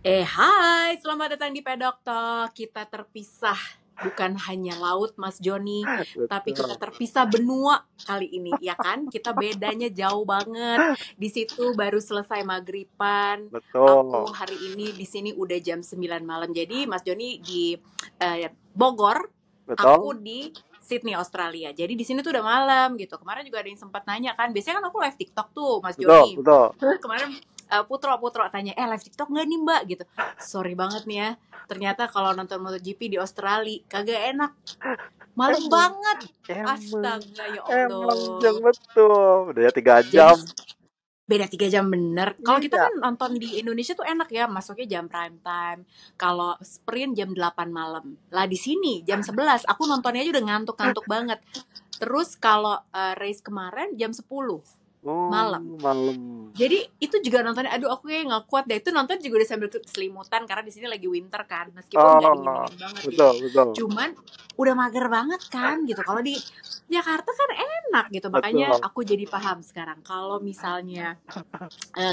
Hai, selamat datang di Pedok Talk. Kita terpisah bukan hanya laut, Mas Joni, tapi kita Betul. terpisah benua kali ini, ya kan? Kita bedanya jauh banget. Di situ baru selesai maghriban. Aku Betul. hari ini di sini udah jam 9 malam. Jadi Mas Joni di Bogor, aku Betul. di Sydney, Australia. Jadi di sini tuh udah malam gitu. Kemarin juga ada yang sempat nanya kan. Biasanya kan aku live TikTok tuh, Mas Betul. Joni. Betul. Kemarin Putro tanya, live TikTok nggak nih mbak gitu. Sorry banget nih ya, ternyata kalau nonton MotoGP di Australia kagak enak, malam Emang, banget. emang, Astaga ya emang yang Allah. betul. Udah ya 3 jam. Jadi beda 3 jam bener. Kalau kita Iya. kan nonton di Indonesia tuh enak ya, masuknya jam prime time. Kalau sprint jam 8 malam. Lah di sini jam 11, aku nontonnya aja udah ngantuk-ngantuk banget. Terus kalau race kemarin jam 10 malam. Oh, malam. Jadi itu juga nontonnya, aduh aku kayak nggak kuat deh. Itu nonton juga udah sambil selimutan karena di sini lagi winter kan, meskipun nggak dingin Oh, dingin banget gitu. betul, betul, Cuman udah mager banget kan gitu. Kalau di Jakarta kan enak gitu. Makanya betul. aku jadi paham sekarang kalau misalnya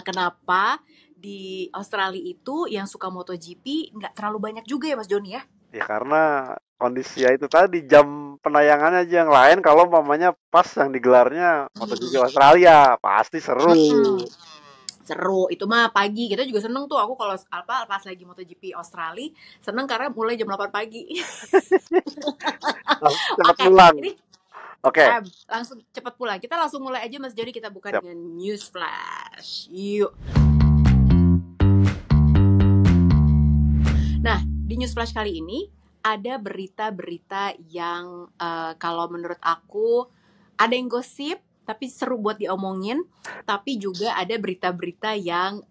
kenapa di Australia itu yang suka MotoGP nggak terlalu banyak juga ya Mas Joni ya. Ya karena kondisi ya itu tadi jam penayangannya aja yang lain. Kalau mamanya pas yang digelarnya MotoGP Australia, pasti seru. Mm-mm. Seru itu mah pagi, kita juga seneng tuh. Aku kalau apa pas lagi MotoGP Australia seneng karena mulai jam 8 pagi. Cepat Oke, pulang. ini Oke, langsung cepat pulang. Kita langsung mulai aja Mas Jody, kita buka siap. dengan news flash. Yuk. Nah, di news flash kali ini ada berita-berita yang kalau menurut aku ada yang gosip tapi seru buat diomongin, tapi juga ada berita-berita yang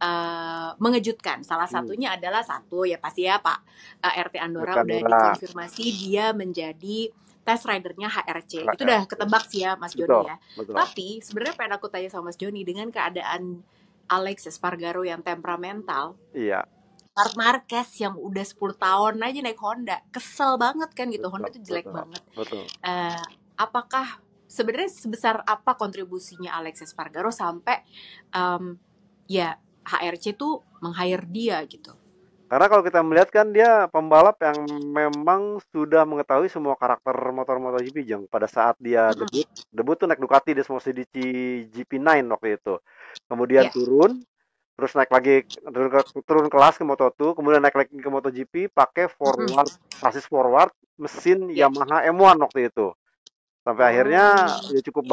mengejutkan. Salah Hmm, satunya adalah satu ya pasti ya Pak RT Andora Rekan udah Dora. dikonfirmasi dia menjadi test ridernya HRC. Itu udah HRC. ketebak sih ya Mas Betul, Joni ya. betul. Tapi sebenarnya pengen aku tanya sama Mas Joni, dengan keadaan Alex Espargaro yang temperamental, Iya, Marc Marquez yang udah 10 tahun aja naik Honda, kesel banget kan gitu. betul, Honda tuh jelek betul, banget. betul. Apakah sebenarnya sebesar apa kontribusinya Alex Espargaro sampai em, ya HRC tuh meng-hire dia gitu? Karena kalau kita melihat kan dia pembalap yang memang sudah mengetahui semua karakter motor MotoGP, Jeng. Pada saat dia debut, Mm-mm. debut tuh naik Ducati di Mitsubishi GP9 waktu itu. Kemudian Ya, turun, terus naik lagi turun kelas ke Moto2, kemudian naik lagi ke MotoGP pakai mm-mm. forward, sasis forward mesin Ya. Yamaha M1 waktu itu. Sampai akhirnya Oh, ya cukup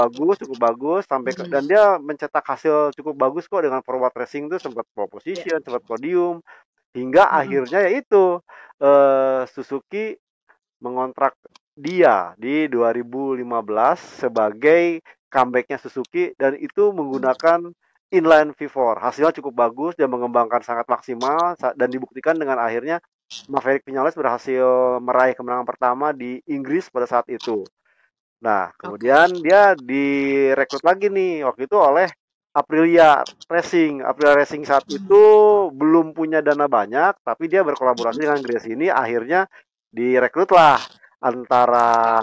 bagus sampai dan mm-mm. dia mencetak hasil cukup bagus kok dengan forward racing tuh sempat pole Ya, position, sempat podium hingga mm-mm. akhirnya yaitu Suzuki mengontrak dia di 2015 sebagai comebacknya Suzuki dan itu menggunakan inline V4. Hasilnya cukup bagus dan mengembangkan sangat maksimal dan dibuktikan dengan akhirnya Maverick Vinales berhasil meraih kemenangan pertama di Inggris pada saat itu. Nah, Oke. kemudian dia direkrut lagi nih waktu itu oleh Aprilia Racing. Aprilia Racing saat itu belum punya dana banyak, tapi dia berkolaborasi Mm-mm. dengan Gresini. Akhirnya direkrutlah antara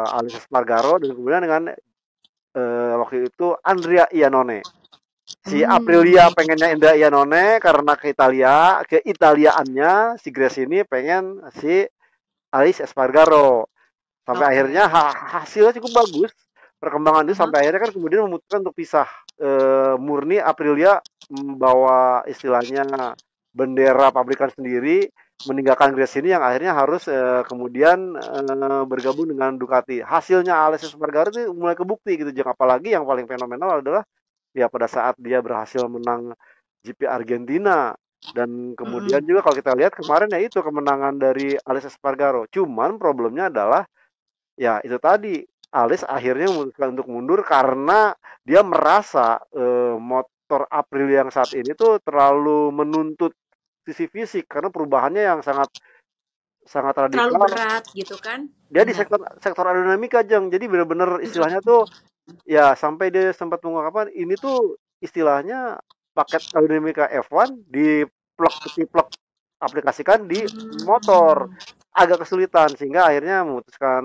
Alex Espargaro dan kemudian dengan waktu itu Andrea Iannone. Si Aprilia Hmm. pengennya Andrea Iannone karena ke Italia, ke Italiaannya si Gresini pengen si Alex Espargaro. Sampai Oke. akhirnya hasilnya cukup bagus. Perkembangan itu Aha. sampai akhirnya kan kemudian memutuskan untuk pisah. Murni Aprilia membawa istilahnya bendera pabrikan sendiri, meninggalkan Gresini yang akhirnya harus kemudian bergabung dengan Ducati. Hasilnya Alessio Spargaro itu mulai kebukti gitu. Jangan apalagi yang paling fenomenal adalah ya pada saat dia berhasil menang GP Argentina dan kemudian Mm-mm. juga kalau kita lihat kemarin ya itu kemenangan dari Alessio Spargaro. Cuman problemnya adalah ya itu tadi, Alex akhirnya memutuskan untuk mundur karena dia merasa, motor Aprilia yang saat ini tuh terlalu menuntut sisi fisik karena perubahannya yang sangat sangat Terlalu radikal. berat gitu kan? Dia di Bener. sektor sektor aerodinamika, Jeng. Jadi bener-bener istilahnya tuh ya sampai dia sempat mengungkapkan ini tuh istilahnya paket aerodinamika F1 diplek-ketiplek aplikasikan di motor. Hmm. Agak kesulitan sehingga akhirnya memutuskan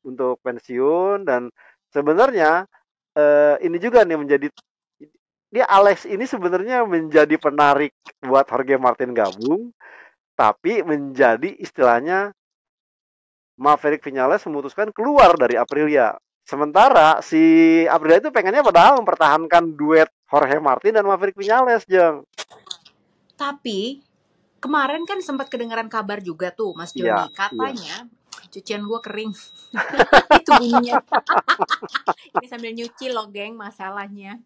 untuk pensiun dan sebenarnya ini juga nih menjadi dia Alex ini sebenarnya menjadi penarik buat Jorge Martin gabung, tapi menjadi istilahnya Maverick Vinales memutuskan keluar dari Aprilia. Sementara si Aprilia itu pengennya padahal mempertahankan duet Jorge Martin dan Maverick Vinales, Jeng. Tapi kemarin kan sempat kedengaran kabar juga tuh Mas Iya, Joni, iya. katanya cucian gua kering. Itu bunyinya. Ini sambil nyuci loh, geng, masalahnya.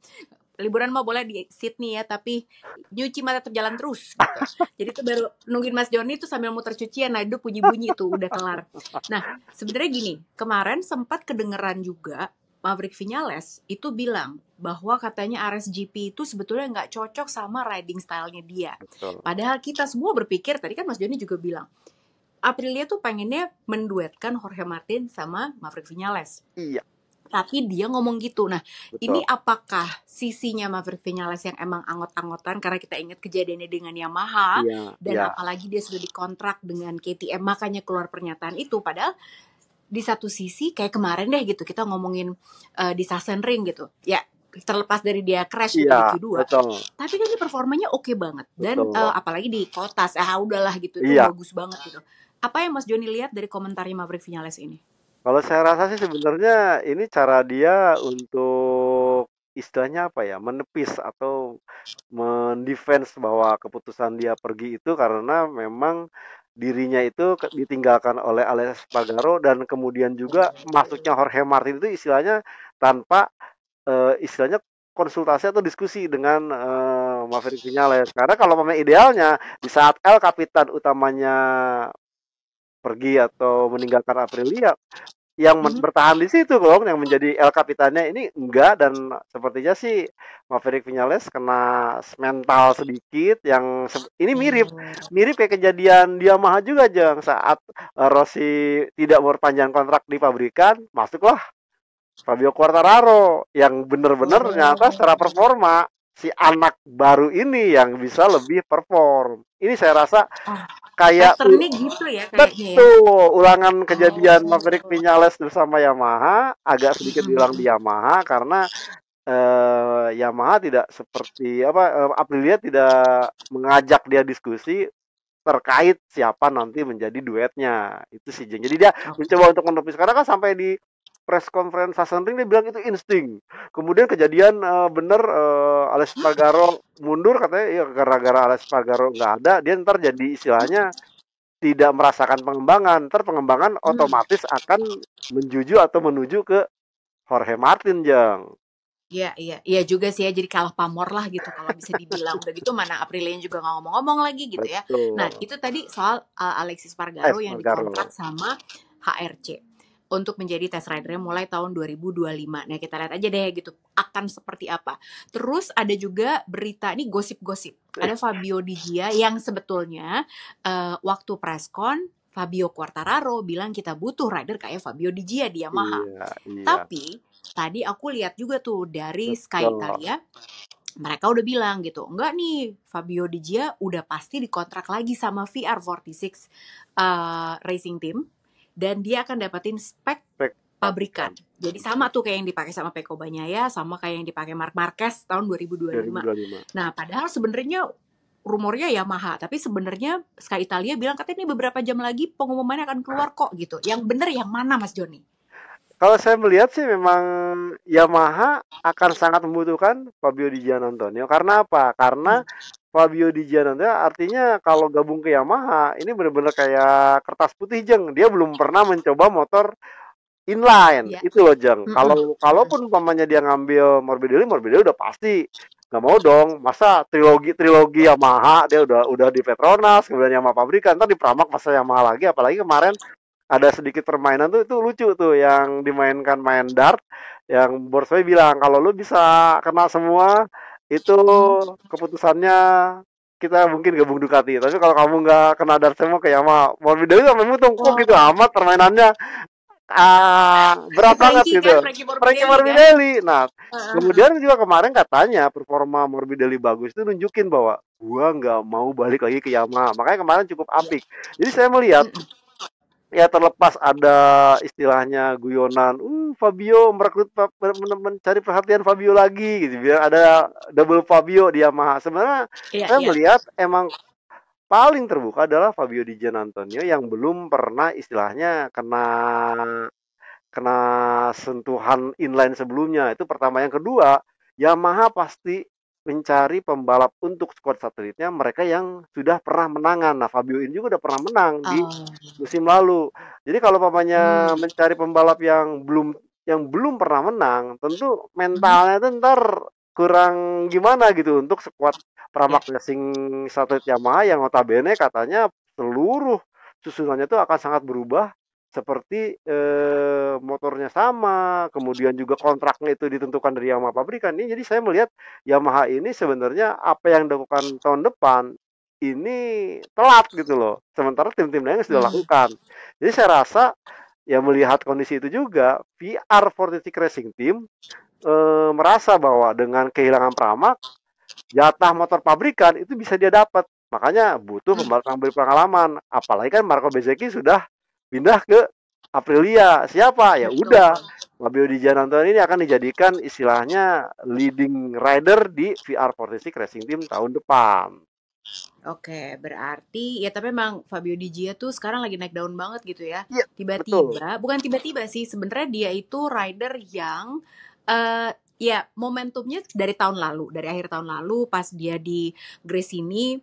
Liburan mah boleh di Sydney ya, tapi nyuci mah tetap jalan terus gitu. Jadi tuh baru nungguin Mas Joni tuh sambil muter cucian, nah itu bunyi-bunyi tuh udah kelar. Nah, sebenarnya gini, kemarin sempat kedengeran juga Maverick Vinales itu bilang bahwa katanya RSGP itu sebetulnya nggak cocok sama riding style-nya dia. Betul. Padahal kita semua berpikir, tadi kan Mas Joni juga bilang, Aprilia tuh pengennya menduetkan Jorge Martin sama Maverick Vinales. Iya, Tapi dia ngomong gitu. Nah, ini betul. apakah sisinya Maverick Vinales yang emang anggot-anggotan karena kita ingat kejadiannya dengan Yamaha Iya, dan iya. apalagi dia sudah dikontrak dengan KTM makanya keluar pernyataan itu. Padahal di satu sisi kayak kemarin deh gitu kita ngomongin di Sachsenring gitu. Ya, terlepas dari dia crash gitu Iya, di Q2. betul. Tapi kan dia performanya oke banget dan Betul. apalagi di Kotas udahlah gitu itu Iya. bagus banget gitu. Apa yang Mas Joni lihat dari komentarnya Maverick Vinales ini? Kalau saya rasa sih sebenarnya ini cara dia untuk istilahnya apa ya, menepis atau mendefense bahwa keputusan dia pergi itu karena memang dirinya itu ditinggalkan oleh Alex Espargaro dan kemudian juga masuknya Jorge Martin itu istilahnya tanpa istilahnya konsultasi atau diskusi dengan Maverick Vinales. Karena kalau memang idealnya di saat El Capitan utamanya pergi atau meninggalkan Aprilia, yang Mhm. bertahan di situ dong, yang menjadi El Capitannya ini enggak, dan sepertinya sih Maverick Vinales kena mental sedikit yang ini mirip Oh. mirip kayak kejadian di Yamaha juga Jeng saat Rossi tidak memperpanjang kontrak di pabrikan, masuklah Fabio Quartararo yang benar-benar ternyata secara Oh. performa si anak baru ini yang bisa lebih perform. Ini saya rasa Oh, kayak patternnya gitu ya kayaknya ya. betul, ulangan kejadian Maverick Oh. Vinales bersama Yamaha, agak sedikit diulang di Mhm. Yamaha karena Yamaha tidak seperti apa, Aprilia tidak mengajak dia diskusi terkait siapa nanti menjadi duetnya. Itu sih, Jeng. Jadi dia Oke. mencoba untuk menepis karena kan sampai di press conference Sassenring dia bilang itu insting. Kemudian kejadian bener Alex Espargaro mundur katanya ya gara-gara Alex Espargaro nggak ada, dia ntar jadi istilahnya tidak merasakan pengembangan. Ntar pengembangan Hmm. otomatis akan menjuju atau menuju ke Jorge Martin, Jeng. Iya, iya, iya juga sih ya. Jadi kalah pamor lah gitu kalau bisa dibilang. Udah gitu mana Aprilia juga nggak ngomong-ngomong lagi gitu ya. Nah, Betul. itu tadi soal Alexis Spargaro yang dikontrak Espargaro. sama HRC untuk menjadi test ridernya mulai tahun 2025. Nah, kita lihat aja deh gitu akan seperti apa. Terus ada juga berita ini gosip-gosip. Ada Fabio Di Gia yang sebetulnya waktu presscon Fabio Quartararo bilang kita butuh rider kayak Fabio Di Gia di Yamaha. Iya, iya. Tapi tadi aku lihat juga tuh dari Sky Betul. Italia, mereka udah bilang gitu, enggak nih Fabio Di Gia udah pasti dikontrak lagi sama VR46 Racing Team dan dia akan dapetin spek Spek pabrikan. pabrikan. Jadi sama tuh kayak yang dipakai sama Pecco Bagnaia, sama kayak yang dipakai Marc Marquez tahun 2025. 2025. Nah, padahal sebenarnya rumornya Yamaha, tapi sebenarnya Sky Italia bilang katanya ini beberapa jam lagi pengumumannya akan keluar kok gitu. Yang bener yang mana Mas Joni? Kalau saya melihat sih memang Yamaha akan sangat membutuhkan Fabio Di Giannantonio. Karena apa? Karena Fabio Di Giannantonio artinya kalau gabung ke Yamaha ini benar-benar kayak kertas putih, Jeng. Dia belum pernah mencoba motor inline. Ya. Itu loh, Jeng. Mm-mm. Kalaupun umpamanya dia ngambil Morbidelli udah pasti nggak mau dong. Masa trilogi Yamaha dia udah di Petronas, kemudian Yamaha pabrikan, ntar di Pramac masa Yamaha lagi, apalagi kemarin ada sedikit permainan tuh itu lucu tuh yang dimainkan main dart yang Borsoi bilang kalau lu bisa kena semua itu Mm. keputusannya kita mungkin gabung Ducati, tapi kalau kamu nggak kena dart semua kayak sama Morbidelli sampai mutung kok gitu Oh, amat permainannya, berat banget Frankie kan, gitu. Frankie Frankie Morbidelli kan. Morbidelli. Nah, kemudian juga kemarin katanya performa Morbidelli bagus itu nunjukin bahwa gua nggak mau balik lagi ke Yamaha, makanya kemarin cukup apik. Jadi saya melihat Mm-mm. ya terlepas ada istilahnya guyonan, Fabio merekrut mencari perhatian Fabio lagi gitu biar ada double Fabio di Yamaha. Sebenarnya Iya, saya iya. melihat emang paling terbuka adalah Fabio Di Giannantonio yang belum pernah istilahnya kena kena sentuhan inline sebelumnya. Itu pertama. Yang kedua, Yamaha pasti mencari pembalap untuk skuad satelitnya mereka yang sudah pernah menangan. Nah, Fabio ini juga udah pernah menang di Oh, musim lalu. Jadi kalau pamannya hmm, mencari pembalap yang belum pernah menang, tentu mhm, mentalnya itu ntar kurang gimana gitu untuk skuad ya, Pramac Racing satelit Yamaha yang notabene katanya seluruh susunannya itu akan sangat berubah seperti motornya sama, kemudian juga kontraknya itu ditentukan dari Yamaha pabrikan. Ini jadi saya melihat Yamaha ini sebenarnya apa yang dilakukan tahun depan ini telat gitu loh. Sementara tim-tim lain sudah hmm, lakukan. Jadi saya rasa ya melihat kondisi itu juga VR46 Racing Team merasa bahwa dengan kehilangan Pramac jatah motor pabrikan itu bisa dia dapat. Makanya butuh hmm, pembalap yang berpengalaman. Apalagi kan Marco Bezzecchi sudah pindah ke Aprilia. Siapa? Ya udah. betul. Fabio Di Giannantonio ini akan dijadikan istilahnya leading rider di VR46 Racing Team tahun depan. Oke, berarti ya tapi memang Fabio Di Gia tuh sekarang lagi naik daun banget gitu ya. Iya, betul. Tiba-tiba, bukan tiba-tiba sih, sebenarnya dia itu rider yang ya momentumnya dari tahun lalu, dari akhir tahun lalu pas dia di Grace ini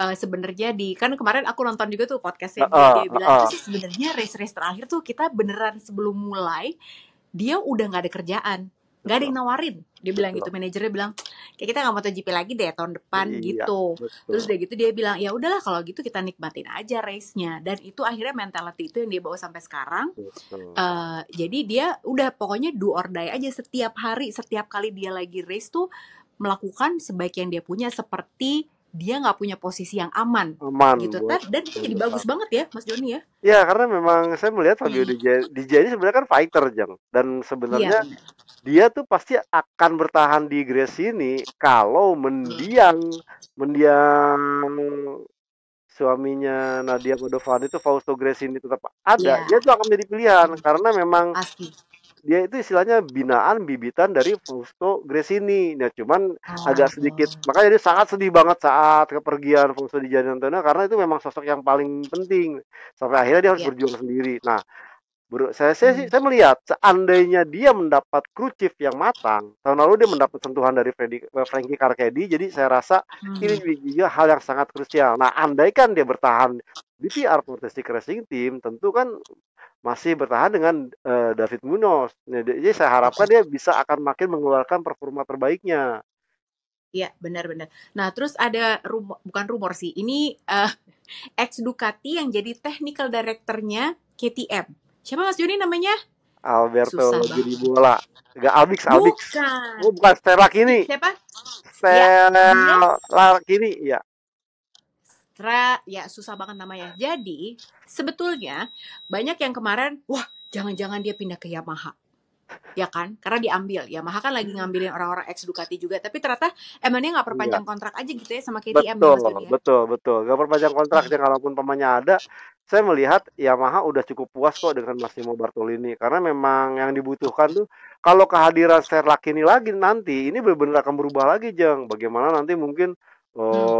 sebenarnya di kan kemarin aku nonton juga tuh podcastnya dia bilang itu Heeh. sih sebenarnya race-race terakhir tuh kita beneran sebelum mulai dia udah nggak ada kerjaan, nggak ada Betul, yang nawarin. Dia bilang betul. gitu, manajernya bilang kayak kita nggak MotoGP lagi deh tahun depan Iya, gitu. betul. Terus udah gitu dia bilang ya udahlah kalau gitu kita nikmatin aja race-nya, dan itu akhirnya mentality itu yang dia bawa sampai sekarang. Betul. Jadi dia udah pokoknya do or die aja, setiap hari setiap kali dia lagi race tuh melakukan sebaik yang dia punya, seperti dia nggak punya posisi yang aman Aman gitu. buat Dan itu tahun jadi depan. bagus banget ya Mas Joni ya. Ya, karena memang saya melihat Fabio Di Gia ini sebenarnya kan fighter, Jang. Dan Iya sebenarnya benar. dia tuh pasti akan bertahan di Grace ini kalau mendiang mendiang suaminya Nadia Padovani itu Fausto Gresini tetap ada, Iya, dia tuh akan menjadi pilihan karena memang pasti. dia itu istilahnya binaan bibitan dari Fausto Gresini. Nah, cuman agak sedikit Oh, makanya dia sangat sedih banget saat kepergian Fausto Di Giannantonio karena itu memang sosok yang paling penting. Sampai akhirnya dia harus ya. berjuang sendiri. Nah, saya melihat seandainya dia mendapat kru chief yang matang, tahun lalu dia mendapat sentuhan dari Frankie Carcedi, jadi saya rasa ini Hmm. juga hal yang sangat krusial. Nah, andaikan dia bertahan di PR46 Racing Team, tentu kan masih bertahan dengan David Munoz. Nah, jadi saya harapkan Oke. dia bisa akan makin mengeluarkan performa terbaiknya. Iya, benar-benar. Nah, terus ada rumor, bukan rumor sih. Ini ex Ducati yang jadi technical directornya KTM. Siapa Mas Joni namanya? Alberto Susah banget. Giribola, enggak Albix, Albix. Bukan. Oh, bukan Stella kini. Siapa? Ya, dia Stella kini, ya. ya susah banget namanya. Jadi, sebetulnya banyak yang kemarin, wah, jangan-jangan dia pindah ke Yamaha. Ya kan? Karena diambil. Yamaha kan lagi ngambilin orang-orang ex Ducati juga. Tapi ternyata emang dia nggak Iya. perpanjang kontrak aja gitu ya sama KTM ya Mas Joni Betul, ya? betul, betul. Gak perpanjang kontrak aja kalaupun pamannya ada. Saya melihat Yamaha udah cukup puas kok dengan Massimo Bartolini karena memang yang dibutuhkan tuh kalau kehadiran Serlak ini lagi nanti ini benar-benar akan berubah lagi, Jeng. Bagaimana nanti mungkin Hmm,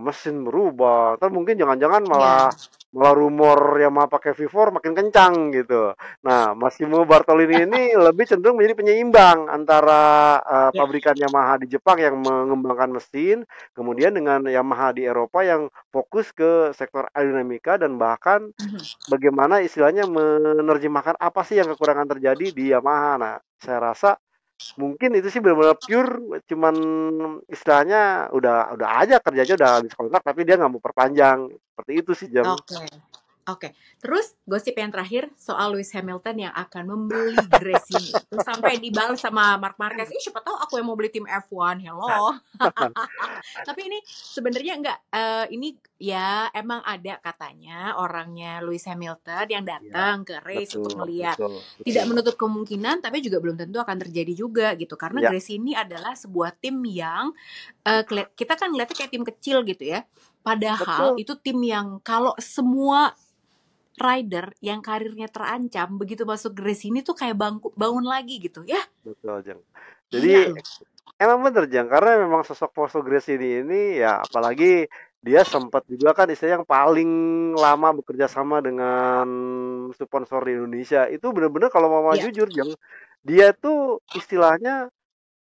mesin berubah. Ntar mungkin jangan-jangan malah ya, malah rumor Yamaha pakai V4 makin kencang gitu. Nah, Massimo Bartolini ini lebih cenderung menjadi penyeimbang antara ya. pabrikan Yamaha di Jepang yang mengembangkan mesin. Kemudian dengan Yamaha di Eropa yang fokus ke sektor aerodinamika dan bahkan Mhm. bagaimana istilahnya menerjemahkan apa sih yang kekurangan terjadi di Yamaha. Nah, saya rasa mungkin itu sih benar-benar pure cuman istilahnya udah aja kerjanya udah habis kontrak tapi dia nggak mau perpanjang. Seperti itu sih, Jeng. Oke. Oke, terus gosip yang terakhir soal Lewis Hamilton yang akan membeli Grace ini. Terus sampai dibalas sama Mark Marquez, ih siapa tahu aku yang mau beli tim F1, hello. Tapi ini sebenarnya enggak, ini ya emang ada katanya orangnya Lewis Hamilton yang Iya, datang ke race betul, untuk melihat. betul, Tidak betul. menutup kemungkinan, tapi juga belum tentu akan terjadi juga gitu. Karena Iya, Grace ini adalah sebuah tim yang kita kan ngeliatnya kayak tim kecil gitu ya. Padahal betul. itu tim yang kalau semua rider yang karirnya terancam begitu masuk race ini tuh kayak bangun lagi gitu ya. betul, Jeng. Gila Jadi loh. emang bener, Jang, karena memang sosok Fausto Gresini ini ya apalagi dia sempat juga kan istilahnya yang paling lama bekerja sama dengan sponsor di Indonesia. Itu bener-bener kalau mama Ya. jujur, Jang, dia tuh istilahnya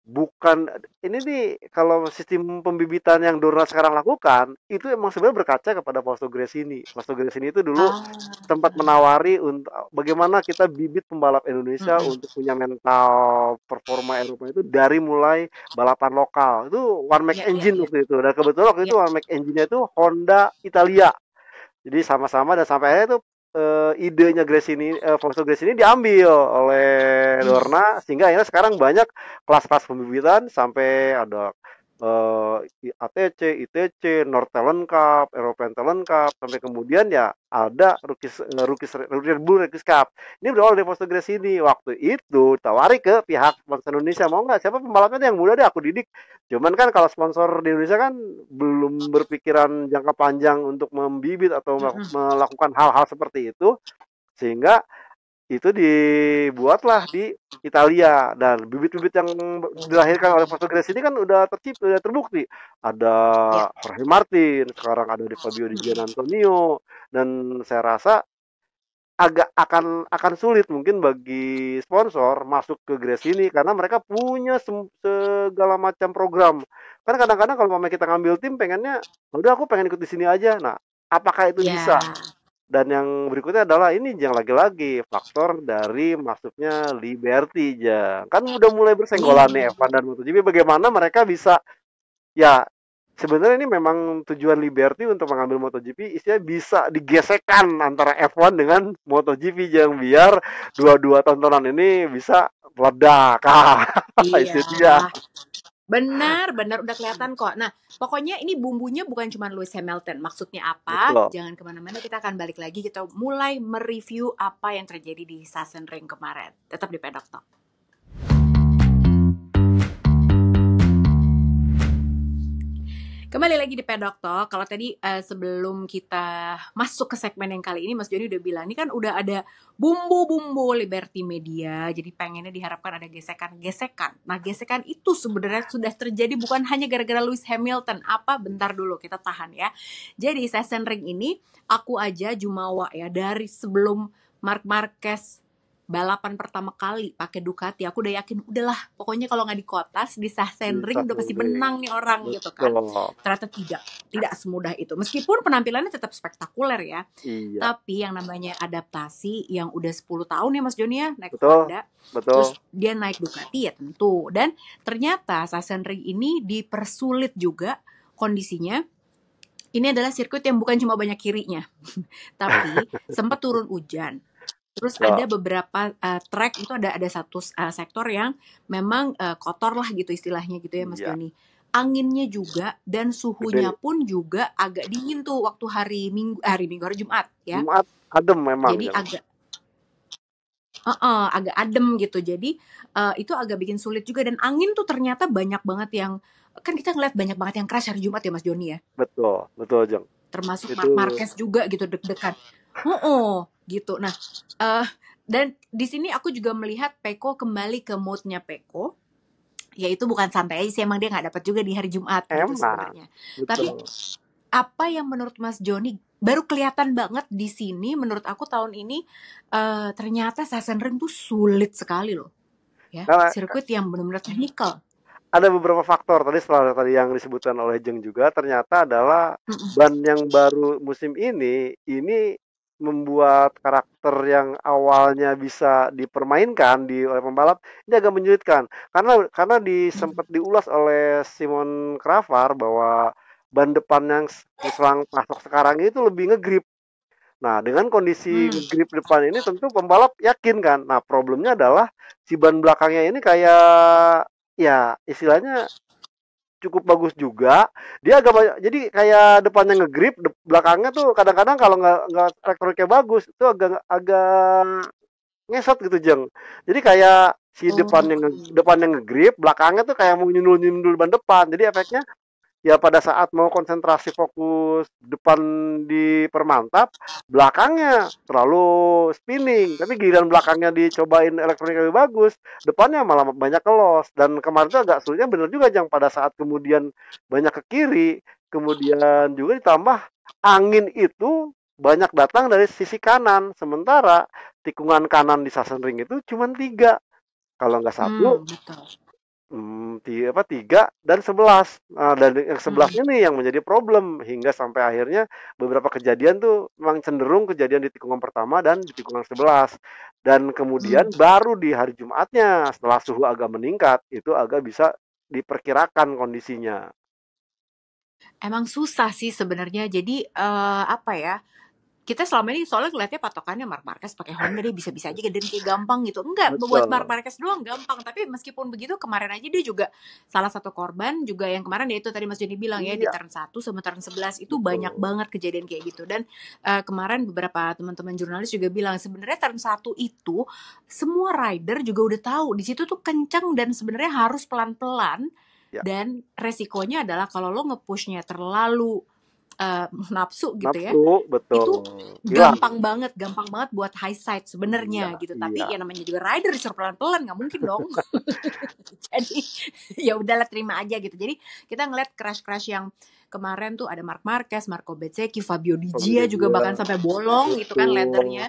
bukan ini nih kalau sistem pembibitan yang Dorna sekarang lakukan, itu emang sebenarnya berkaca kepada Fausto Gresini. Fausto Gresini itu dulu Ah. sempat menawari untuk bagaimana kita bibit pembalap Indonesia Mm-mm. untuk punya mental performa Eropa itu dari mulai balapan lokal. Itu one make Ya, ya, engine ya, waktu itu. Dan kebetulan waktu ya. itu one make engine-nya itu Honda Italia. Jadi sama-sama dan sampai akhirnya tuh idenya Gresini, Fausto Gresini diambil oleh Hmm. Dorna sehingga akhirnya sekarang banyak kelas-kelas pembibitan sampai ada ATC, ITC, North Talent Cup, European Talent Cup, sampai kemudian ya ada Red Bull Rookies Cup. Ini berawal dari Fausto Gresini. Waktu itu tawari ke pihak sponsor Indonesia, mau nggak siapa pembalapnya yang muda deh aku didik. Cuman kan kalau sponsor di Indonesia kan belum berpikiran jangka panjang untuk membibit atau Mm-mm. melakukan hal-hal seperti itu, sehingga itu dibuatlah di Italia dan bibit-bibit yang dilahirkan oleh Portugis ini kan udah tercipta, udah terbukti. Ada Ya. Jorge Martin, sekarang ada di Fabio Di Gian Mm-mm. Antonio dan saya rasa agak akan sulit mungkin bagi sponsor masuk ke Grace ini karena mereka punya segala macam program. Kan kadang-kadang kalau kita ngambil tim pengennya, udah aku pengen ikut di sini aja. Nah, apakah itu bisa? Ya. Dan yang berikutnya adalah ini yang lagi-lagi faktor dari masuknya Liberty ya. Kan udah mulai bersenggolan nih Iya. F1 dan MotoGP. Bagaimana mereka bisa ya sebenarnya ini memang tujuan Liberty untuk mengambil MotoGP istilah bisa digesekkan antara F1 dengan MotoGP yang biar dua-dua tontonan ini bisa meledak. Iya. Itu dia. Benar, benar udah kelihatan kok. Nah, pokoknya ini bumbunya bukan cuma Lewis Hamilton. Maksudnya apa? Betul. Jangan kemana-mana, kita akan balik lagi. Kita mulai mereview apa yang terjadi di Sachsenring kemarin. Tetap di Pedok Talk. Kembali lagi di Pedok Talk. Kalau tadi sebelum kita masuk ke segmen yang kali ini, Mas Joni udah bilang, ini kan udah ada bumbu-bumbu Liberty Media. Jadi pengennya diharapkan ada gesekan-gesekan. Nah, gesekan itu sebenarnya sudah terjadi bukan hanya gara-gara Lewis Hamilton. Apa? Bentar dulu, kita tahan ya. Jadi Sachsenring ini, aku aja jumawa ya, dari sebelum Marc Marquez balapan pertama kali pakai Ducati, aku udah yakin udahlah pokoknya kalau nggak di Kotas di Sachsenring udah pasti menang nih orang gitu kan. Betul. Ternyata tidak semudah itu, meskipun penampilannya tetap spektakuler ya. Iya. Tapi yang namanya adaptasi yang udah 10 tahun ya Mas Joni ya naik Betul. Honda, Betul. terus dia naik Ducati ya tentu, dan ternyata Sachsenring ini dipersulit juga kondisinya. Ini adalah sirkuit yang bukan cuma banyak kirinya tapi sempat turun hujan. Terus ada Betul. beberapa track itu ada satu sektor yang memang kotor lah gitu istilahnya gitu ya Mas Iya. Joni. Anginnya juga dan suhunya Gede. pun juga agak dingin tuh waktu hari Jumat ya. Jumat adem memang Jadi yang. agak adem gitu. Jadi itu agak bikin sulit juga, dan angin tuh ternyata banyak banget yang, kan kita ngeliat banyak banget yang crash hari Jumat ya Mas Joni ya. Betul, betul Jeng. Termasuk Itu Marc Marquez juga gitu, deg-degan. Gitu. Nah, dan di sini aku juga melihat Peko kembali ke mode-nya Peko, yaitu bukan santai aja sih, emang dia nggak dapat juga di hari Jumat gitu emang sebenarnya. Tapi betul. apa yang menurut Mas Joni baru kelihatan banget di sini, menurut aku tahun ini ternyata Sachsenring tuh sulit sekali loh, ya, Karena sirkuit yang benar-benar teknikal. ada beberapa faktor tadi setelah tadi yang disebutkan oleh Jeng juga ternyata adalah Mm-mm. ban yang baru musim ini membuat karakter yang awalnya bisa dipermainkan oleh pembalap ini agak menyulitkan karena sempat diulas oleh Simon Cravar bahwa ban depan yang selang pasok sekarang itu lebih ngegrip. Nah, dengan kondisi grip depan ini tentu pembalap yakin kan. Nah, problemnya adalah si ban belakangnya ini kayak ya istilahnya cukup bagus juga. Dia agak banyak, jadi kayak depannya ngegrip, belakangnya tuh kadang-kadang kalau nggak elektroniknya bagus itu agak agak ngesot gitu Jeng. Jadi kayak si depannya ngegrip, belakangnya tuh kayak mau nyundul-nyundul ban depan. Jadi efeknya ya pada saat mau konsentrasi fokus depan di permantap, belakangnya terlalu spinning, tapi giliran belakangnya dicobain elektronik lebih bagus, depannya malah banyak kelos. Dan kemarin tuh agak sulitnya bener juga yang pada saat kemudian banyak ke kiri, kemudian juga ditambah angin itu banyak datang dari sisi kanan, sementara tikungan kanan di Sachsenring itu cuma tiga, kalau nggak satu, Betul. apa, 3 dan 11. Nah, dan yang 11 Mm, ini yang menjadi problem hingga sampai akhirnya beberapa kejadian tuh memang cenderung kejadian di tikungan pertama dan di tikungan 11. Dan kemudian mm. baru di hari Jumatnya setelah suhu agak meningkat, itu agak bisa diperkirakan kondisinya. Emang susah sih sebenarnya. Jadi apa ya? Kita selama ini soalnya ngeliatnya patokannya Marc Marquez pakai Honda dia bisa-bisa aja dan kayak gampang gitu. Enggak, buat Marc Betul. Marquez doang gampang. Tapi meskipun begitu kemarin aja dia juga salah satu korban juga yang kemarin ya itu tadi Mas Joni bilang ya di Iya, turn 1 sama turn 11 itu banyak betul. banget kejadian kayak gitu. Dan kemarin beberapa teman-teman jurnalis juga bilang sebenarnya turn 1 itu semua rider juga udah tahu di situ tuh kenceng dan sebenarnya harus pelan-pelan Ya, dan resikonya adalah kalau lo nge-pushnya terlalu nafsu gitu ya, nafsu, betul. itu Hilang. gampang banget buat high side Iya, sebenarnya gitu. iya. Tapi ya namanya juga rider disuruh pelan-pelan nggak mungkin dong. Jadi ya udahlah terima aja gitu. Jadi kita ngeliat crash-crash yang kemarin tuh ada Marc Marquez, Marco Bezzecchi, Fabio Di Kalau dia Gia juga dia bahkan sampai bolong gitu kan betul. leathernya.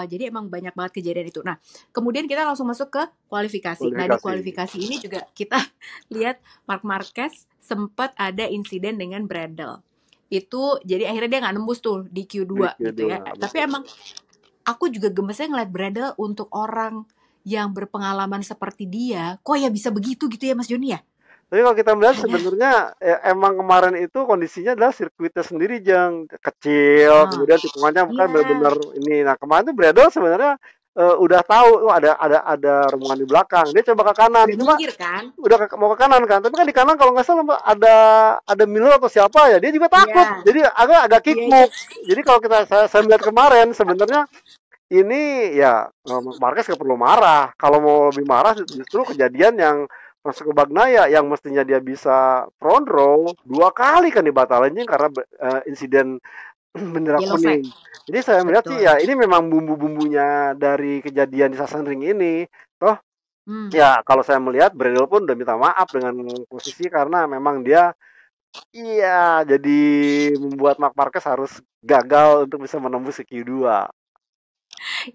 Jadi emang banyak banget kejadian itu. Nah, kemudian kita langsung masuk ke kualifikasi. Nah, di Kualifikasi. kualifikasi ini juga kita lihat Marc Marquez sempat ada insiden dengan Bradle. Itu jadi akhirnya dia nggak nembus tuh di Di Q2 gitu ya. kedua, Tapi betul. emang aku juga gemesnya ngeliat Bradle untuk orang yang berpengalaman seperti dia, kok ya bisa begitu gitu ya Mas Joni ya? Tapi kalau kita melihat Ada. sebenarnya emang kemarin itu kondisinya adalah sirkuitnya sendiri yang kecil, Ah, kemudian tikungannya bukan iya, benar-benar ini. Nah kemarin tuh Bradle sebenarnya udah tahu, oh, ada rombongan di belakang. Dia coba ke kanan, udah cuma minggir kan? udah mau ke kanan kan. Tapi kan di kanan kalau nggak salah Mbak, ada Miller atau siapa ya, dia juga takut. Iya, Jadi agak kick iya, iya. move. Jadi kalau saya melihat kemarin sebenarnya ini ya Marquez nggak perlu marah. Kalau mau lebih marah justru kejadian yang masuk ke Bagnaia yang mestinya dia bisa front row 2 kali kan dibatalinnya karena insiden bendera Yellow flag, kuning. Jadi saya melihat sih betul. ya ini memang bumbu-bumbunya dari kejadian di Sachsenring ini. Toh Hmm. ya kalau saya melihat Bradle pun udah minta maaf dengan posisi karena memang dia iya jadi membuat Marc Marquez harus gagal untuk bisa menembus ke Q2.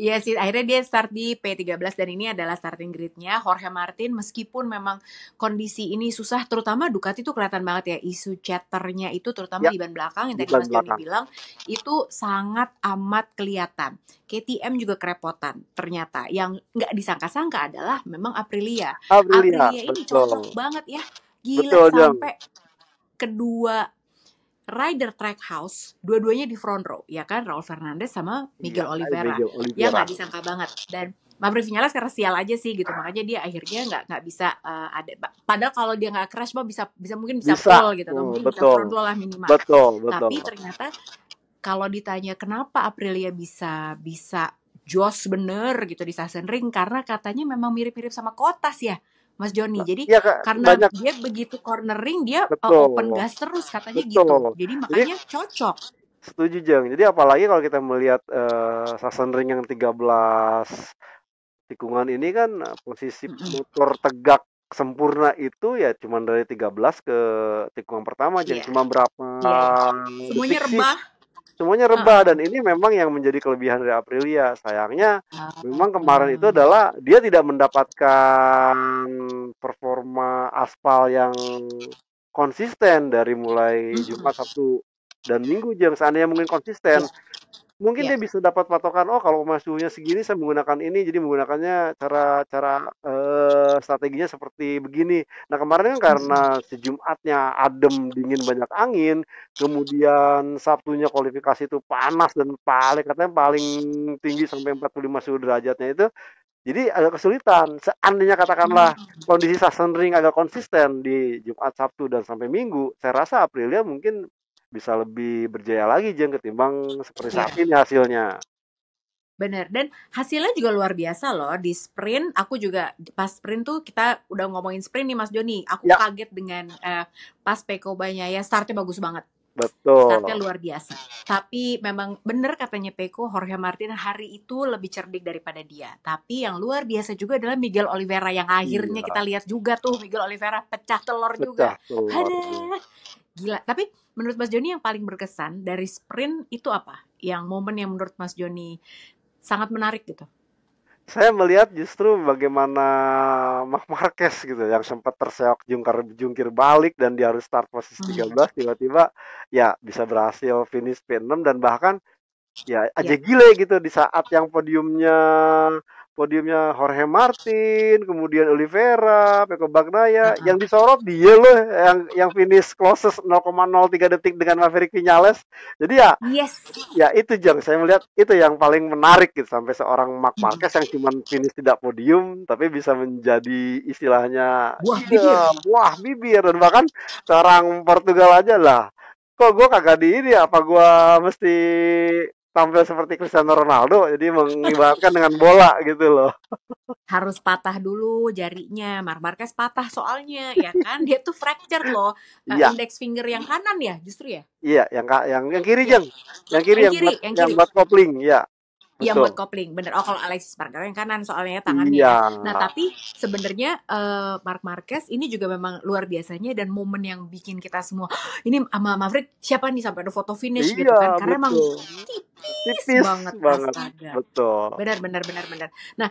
Iya sih, akhirnya dia start di P13 dan ini adalah starting grid-nya Jorge Martin meskipun memang kondisi ini susah, terutama Ducati tuh kelihatan banget ya isu chatter-nya itu terutama Ya, di ban belakang yang di tadi ban Mas Joni belakang. bilang itu sangat amat kelihatan. KTM juga kerepotan ternyata. Yang nggak disangka-sangka adalah memang Aprilia. Aprilia, Aprilia ini cocok betul. banget ya. Gila Betul, Jang. sampai kedua rider Trackhouse, dua-duanya di front row, ya kan? Raul Fernandez sama Iya, Miguel Oliveira. Miguel Ya Oliveira. nggak disangka banget. Dan Maverick Vinales karena sial aja sih gitu, makanya dia akhirnya nggak bisa ada. Padahal kalau dia nggak crash mah bisa mungkin bisa Bisa. pole gitu, atau mungkin bisa Betul. front row lah minimal. Betul, betul. Tapi ternyata kalau ditanya kenapa Aprilia bisa bisa jos bener gitu di Sachsenring karena katanya memang mirip-mirip sama Kotas ya Mas Joni. Jadi Iya, Kak, karena banyak dia begitu cornering dia open betul. gas terus katanya gitu. Betul. Jadi Jadi makanya cocok. setuju, Jang. Jadi apalagi kalau kita melihat Sachsenring yang 13 tikungan ini kan posisi Mm-mm. motor tegak sempurna itu ya cuman dari 13 ke tikungan pertama, Jang. Iya, Cuma berapa iya, iya. Semuanya detik sih. rebah. Semuanya rebah dan Heeh. ini memang yang menjadi kelebihan dari Aprilia. Sayangnya memang kemarin itu Ah, adalah dia tidak mendapatkan performa aspal yang konsisten dari mulai mm-mm. Jumat, Sabtu, dan Minggu. Jam seandainya mungkin konsisten, Iya, mungkin iya. dia bisa dapat patokan, oh kalau suhunya segini saya menggunakan ini, jadi menggunakannya cara-cara strateginya seperti begini. Nah kemarin kan karena Mm-mm. si Jumatnya adem, dingin, banyak angin, kemudian Sabtunya kualifikasi itu panas dan katanya paling tinggi sampai 45 suhu derajatnya itu, jadi agak kesulitan. Seandainya katakanlah Mm. kondisi Sachsenring agak konsisten di Jumat, Sabtu, dan sampai Minggu, saya rasa Aprilia mungkin bisa lebih berjaya lagi Jeng ketimbang seperti Iya. saat ini hasilnya. bener. Dan hasilnya juga luar biasa loh. Di sprint, aku juga pas sprint tuh kita udah ngomongin sprint nih Mas Joni. Aku Ya, kaget dengan pas Peko Bagnaia startnya bagus banget. Startnya betul. luar biasa. Tapi memang bener katanya Peko, Jorge Martin hari itu lebih cerdik daripada dia. Tapi yang luar biasa juga adalah Miguel Oliveira yang akhirnya Iya, kita lihat juga tuh Miguel Oliveira pecah telur pecah juga. telur. Ada gila. Tapi menurut Mas Joni yang paling berkesan dari sprint itu apa? Yang momen yang menurut Mas Joni sangat menarik gitu. Saya melihat justru bagaimana Marc Marquez gitu yang sempat terseok jungkir balik dan dia harus start posisi Hmm. 13 tiba-tiba ya bisa berhasil finish P6 dan bahkan ya aja Ya. gile gitu di saat yang podiumnya Jorge Martin, kemudian Oliveira, Peko Bagnaia, Uh-uh. yang disorot dia loh yang finish closest 0,03 detik dengan Maverick Vinales. Jadi ya Yes. ya itu Jang, saya melihat itu yang paling menarik gitu sampai seorang Marc Marquez yang cuma finish tidak podium tapi bisa menjadi istilahnya Buah bibir. iya wah bibir dan bahkan seorang Portugal aja lah kok gue kagak di ini apa gue mesti tampil seperti Cristiano Ronaldo jadi mengibaratkan dengan bola gitu loh. Harus patah dulu jarinya. Marc Marquez patah soalnya, ya kan? Dia tuh fractured loh. Iya, Index finger yang kanan ya, justru ya. iya yang kiri Ya, Jeng, yang kiri yang yang kiri, buat yang yang kiri. buat kopling ya Yang buat betul. kopling, bener. Oh, kalau Alexis Espargaro yang kanan soalnya tangannya Iya, ya. Nah, tapi sebenarnya Marc Marquez ini juga memang luar biasanya dan momen yang bikin kita semua ini sama Maverick siapa nih sampai ada foto finish gitu iya kan? Karena emang betul. tipis Tipis banget banget, astaga. betul. Benar, benar, benar, benar. Nah,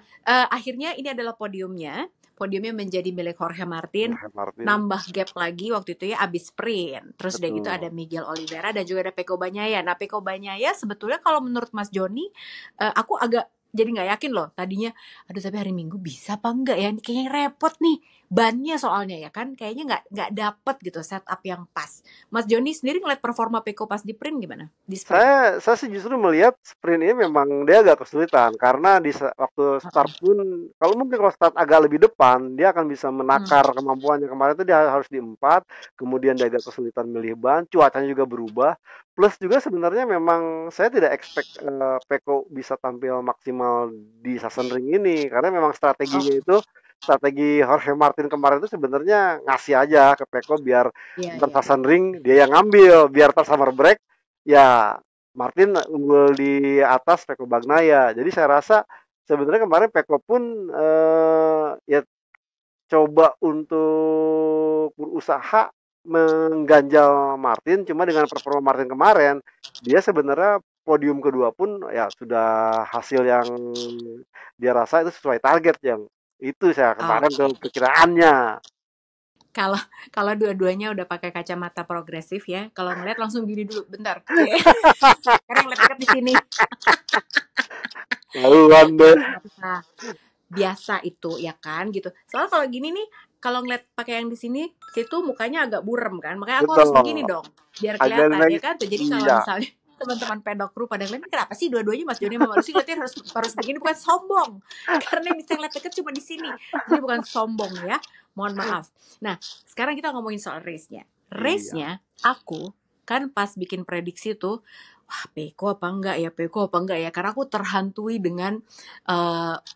akhirnya ini adalah podiumnya. Podiumnya menjadi milik Jorge Martin. Jorge Martin, Nambah gap lagi waktu itu ya abis sprint. Terus udah gitu ada betul. Miguel Oliveira dan juga ada Peko Bagnaia. Nah, Peko Bagnaia sebetulnya kalau menurut Mas Joni, aku agak jadi nggak yakin loh tadinya. Aduh, tapi hari Minggu bisa apa enggak ya? Kayaknya repot nih bannya soalnya ya kan. Kayaknya nggak dapet gitu setup yang pas. Mas Joni sendiri ngeliat performa Peko pas di sprint gimana? Di sprint. Saya sih justru melihat sprint ini memang dia agak kesulitan karena waktu start pun kalau start agak lebih depan dia akan bisa Hmm. menakar kemampuannya. Kemarin itu dia harus di 4, kemudian dia agak kesulitan milih ban, cuacanya juga berubah. Plus juga sebenarnya memang saya tidak expect Peko bisa tampil maksimal di Sachsenring ini karena memang Oh, strategi Jorge Martin kemarin itu sebenarnya ngasih aja ke Peko biar iya, ntar iya. Sachsenring dia yang ngambil biar ntar summer break ya Martin unggul di atas Peko Bagnaia. Jadi saya rasa sebenarnya kemarin Peko pun ya coba untuk berusaha mengganjal Martin, cuma dengan performa Martin kemarin, dia sebenarnya podium kedua pun ya sudah hasil yang dia rasa itu sesuai target yang itu saya kemarin tuh Oke. perkiraannya. Kalau kalau dua-duanya udah pakai kacamata progresif ya, kalau ngeliat langsung gini dulu, bentar. Ya. Sekarang ngeliat deket di sini. Laluan deh. Nah, biasa itu ya kan gitu. Soalnya kalau gini nih, kalau ngeliat pakai yang di sini, situ mukanya agak burem kan. Makanya aku harus begini Betul. dong, biar Agak kelihatan ya naik. kan tuh. Jadi kalau Iya, misalnya teman-teman pedok kru pada ngeliat, kenapa sih dua-duanya Mas Joni sama Lucy ngeliatnya harus harus begini, bukan sombong. Karena yang bisa ngeliat deket cuma di sini. Jadi bukan sombong ya. Mohon maaf. Nah, sekarang kita ngomongin soal race-nya. iya, Race-nya aku kan pas bikin prediksi tuh, wah Peko apa enggak ya, Peko apa enggak ya, karena aku terhantui dengan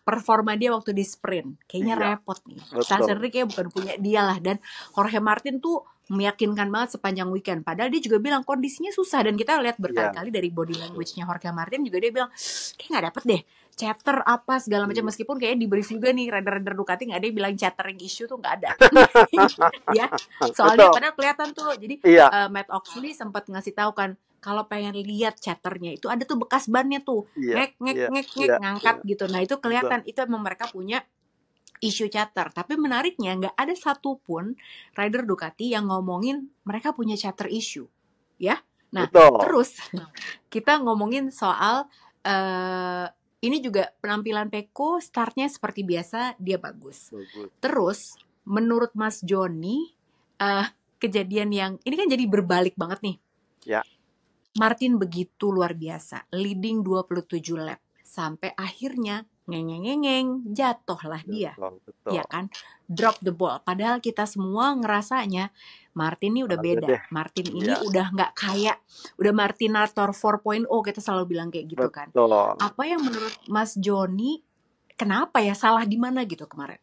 performa dia waktu di sprint. Kayaknya iya, repot nih. betul. Sassenri kayak bukan punya dia lah. Dan Jorge Martin tuh meyakinkan banget sepanjang weekend. Padahal dia juga bilang kondisinya susah. Dan kita lihat Iya, berkali-kali dari body betul. language-nya Jorge Martin juga dia bilang, kayak nggak dapet deh chatter apa segala macam. Iya. Meskipun kayaknya di brief juga nih, rider-rider Ducati nggak ada yang bilang chattering issue tuh nggak ada. Ya, soalnya Betul. padahal kelihatan tuh. Jadi Iya, Matt Oxley sempat ngasih tahu kan, kalau pengen lihat chatternya itu ada tuh bekas bannya tuh iya, ngek ngek iya, ngek ngek iya, ngangkat iya, gitu. Nah itu betul. kelihatan itu emang mereka punya isu chatter. Tapi menariknya nggak ada satupun rider Ducati yang ngomongin mereka punya chatter issue, ya. Nah Betul. terus kita ngomongin soal ini juga penampilan Peko startnya seperti biasa dia bagus. Bagus. Terus menurut Mas Joni eh kejadian yang ini kan jadi berbalik banget nih. Ya, Martin begitu luar biasa, leading 27 lap. Sampai akhirnya ngeng, jatuhlah dia. Betul, betul. Ya kan, drop the ball. Padahal kita semua ngerasanya Martin ini udah Ada beda. deh. Martin ini Iya, udah nggak kayak, udah Martinator 4.0, kita selalu bilang kayak gitu kan. betul. Apa yang menurut Mas Joni, kenapa ya, salah di mana gitu kemarin?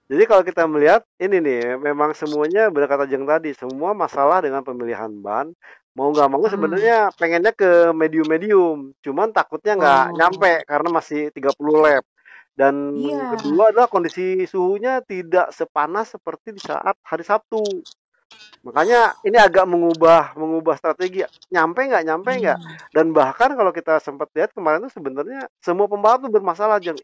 Jadi kalau kita melihat ini nih, memang semuanya berkata Jeng tadi, semua masalah dengan pemilihan ban. Mau nggak mau Hmm, sebenarnya pengennya ke medium-medium, cuman takutnya nggak nyampe oh, karena masih 30 lap. Dan iya, kedua adalah kondisi suhunya tidak sepanas seperti di saat hari Sabtu. Makanya ini agak mengubah mengubah strategi, nyampe nggak, hmm, dan bahkan kalau kita sempat lihat kemarin tuh sebenarnya semua pembalap tuh bermasalah, Jeng.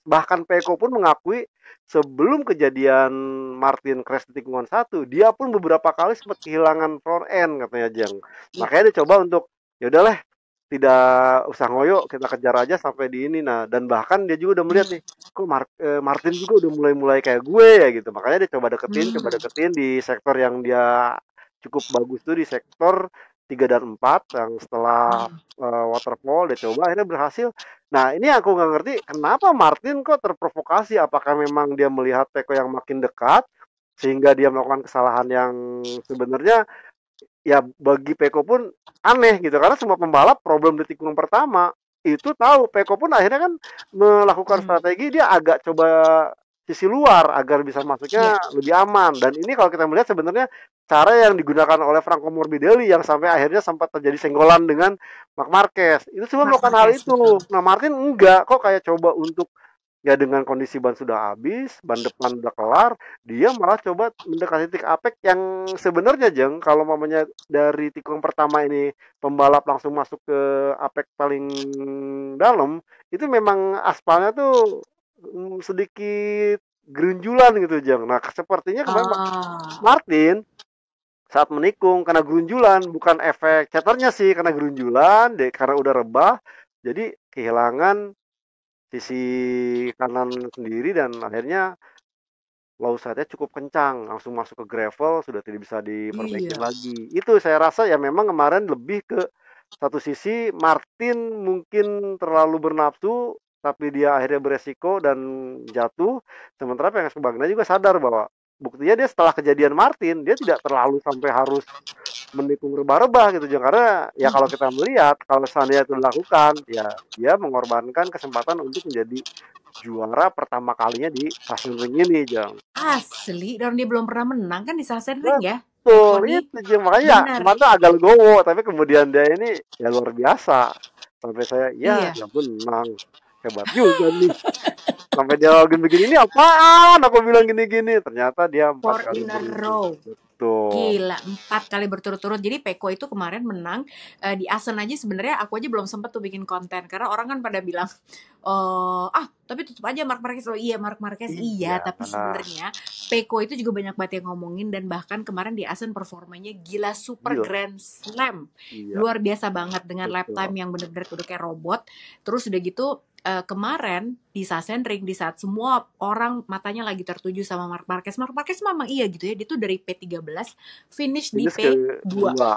Bahkan Peko pun mengakui sebelum kejadian Martin crash di tikungan satu, dia pun beberapa kali sempat kehilangan front end katanya, Jeng. iya, Makanya dia coba untuk ya udahlah, tidak usah ngoyo, kita kejar aja sampai di ini. Nah, dan bahkan dia juga udah melihat nih, hmm, kok Martin juga udah mulai-mulai kayak gue ya gitu. Makanya dia coba hmm, deketin di sektor yang dia cukup bagus tuh di sektor 3 dan 4 yang setelah hmm, waterfall dia coba akhirnya berhasil. Nah, ini aku nggak ngerti kenapa Martin kok terprovokasi. Apakah memang dia melihat Peko yang makin dekat sehingga dia melakukan kesalahan yang sebenarnya ya bagi Peko pun aneh gitu karena semua pembalap problem di tikungan pertama itu tahu. Peko pun akhirnya kan melakukan hmm, strategi, dia agak coba sisi luar agar bisa iya, masuknya lebih aman, dan ini kalau kita melihat sebenarnya cara yang digunakan oleh Franco Morbidelli yang sampai akhirnya sempat terjadi senggolan dengan Marc Marquez itu semua Mark melakukan hal Marquez betul. itu. Nah, Martin enggak kok, kayak coba untuk ya dengan kondisi ban sudah habis, ban depan udah kelar, dia malah coba mendekati titik apek yang sebenarnya, Jeng, kalau mamanya dari tikungan pertama ini pembalap langsung masuk ke apek paling dalam, itu memang aspalnya tuh sedikit gerunjulan gitu, Jeng. Nah, sepertinya kemarin Ah, Martin saat menikung karena gerunjulan, bukan efek caternya sih, karena gerunjulan deh, karena udah rebah, jadi kehilangan sisi kanan sendiri dan akhirnya low side-nya cukup kencang, langsung masuk ke gravel, sudah tidak bisa diperbaikin iya, lagi. Itu saya rasa ya memang kemarin lebih ke satu sisi Martin mungkin terlalu bernafsu, tapi dia akhirnya beresiko dan jatuh. Sementara Pengas Kebagna juga sadar bahwa buktinya dia setelah kejadian Martin, dia tidak terlalu sampai harus menikung rebah-rebah gitu, Jeng. Karena ya kalau kita melihat, kalau seandainya itu dilakukan, ya dia mengorbankan kesempatan untuk menjadi juara pertama kalinya di Sachsenring ini, Jeng. asli. Dan dia belum pernah menang kan di Sachsenring ya, Betul, Tony? itu Jeng. Makanya ya, Benar, kemarin tuh agak legowo, tapi kemudian dia ini ya luar biasa. Sampai saya, ya iya. dia menang. Hebat juga nih. Sampai dia lagi begini, ini apaan? Aku bilang gini-gini. Ternyata dia 4 Four kali in a beruntun. row. Betul. Gila, 4 kali berturut-turut. Jadi Peko itu kemarin menang di Asen aja. Sebenarnya aku aja belum sempet tuh bikin konten karena orang kan pada bilang, tapi tutup aja Mark Marquez. Oh iya, Mark Marquez iya. Iya. Tapi sebenarnya Peko itu juga banyak banget yang ngomongin, dan bahkan kemarin di Asen performanya gila, super Gila. grand slam, Iya. luar biasa banget dengan lap Betul. time yang bener-bener udah kayak robot. Terus udah gitu kemarin di Sachsenring, di saat semua orang matanya lagi tertuju sama Mark Marquez. Mark Marquez memang iya gitu ya, dia tuh dari P13 finish di Ini P2. kedua.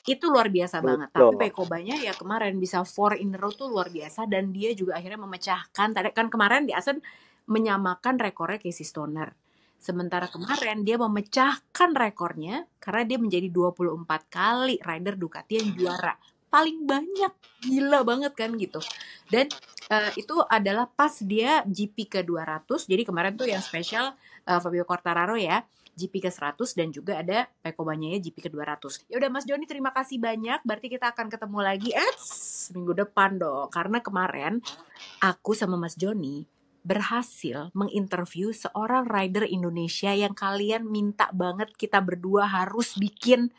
Itu luar biasa banget. Tapi Betul. Pekobanya ya kemarin bisa 4 in a row tuh luar biasa, dan dia juga akhirnya memecahkan. Tadi kan kemarin di Asen menyamakan rekornya Casey Stoner. Sementara kemarin dia memecahkan rekornya karena dia menjadi 24 kali rider Ducati yang juara. Paling banyak, gila banget kan gitu. Dan itu adalah pas dia GP ke 200. Jadi kemarin tuh yang spesial Fabio Quartararo ya, GP ke 100, dan juga ada Peko Bagnaia GP ke 200. Ya udah Mas Joni, terima kasih banyak. Berarti kita akan ketemu lagi minggu depan dong. Karena kemarin aku sama Mas Joni berhasil menginterview seorang rider Indonesia yang kalian minta banget kita berdua harus bikin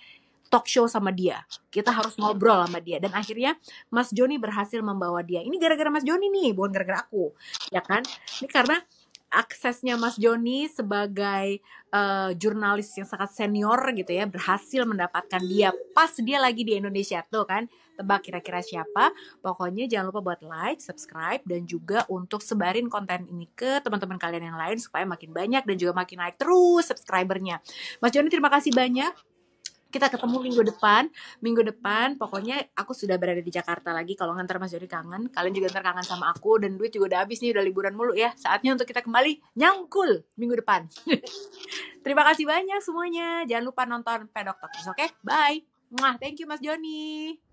talk show sama dia. Kita harus ngobrol sama dia. Dan akhirnya Mas Joni berhasil membawa dia. Ini gara-gara Mas Joni nih, bukan gara-gara aku. Ya kan? Ini karena aksesnya Mas Joni sebagai jurnalis yang sangat senior gitu ya, berhasil mendapatkan dia pas dia lagi di Indonesia tuh kan. Tebak kira-kira siapa? Pokoknya jangan lupa buat like, subscribe, dan juga untuk sebarin konten ini ke teman-teman kalian yang lain supaya makin banyak dan juga makin naik terus subscribernya. Mas Joni, terima kasih banyak. Kita ketemu minggu depan pokoknya aku sudah berada di Jakarta lagi. Kalau ngantar Mas Joni kangen, kalian juga ntar kangen sama aku, dan duit juga udah habis nih, udah liburan mulu ya. Saatnya untuk kita kembali nyangkul minggu depan. Terima kasih banyak semuanya. Jangan lupa nonton Pedok Talks, oke? Bye. Thank you Mas Joni.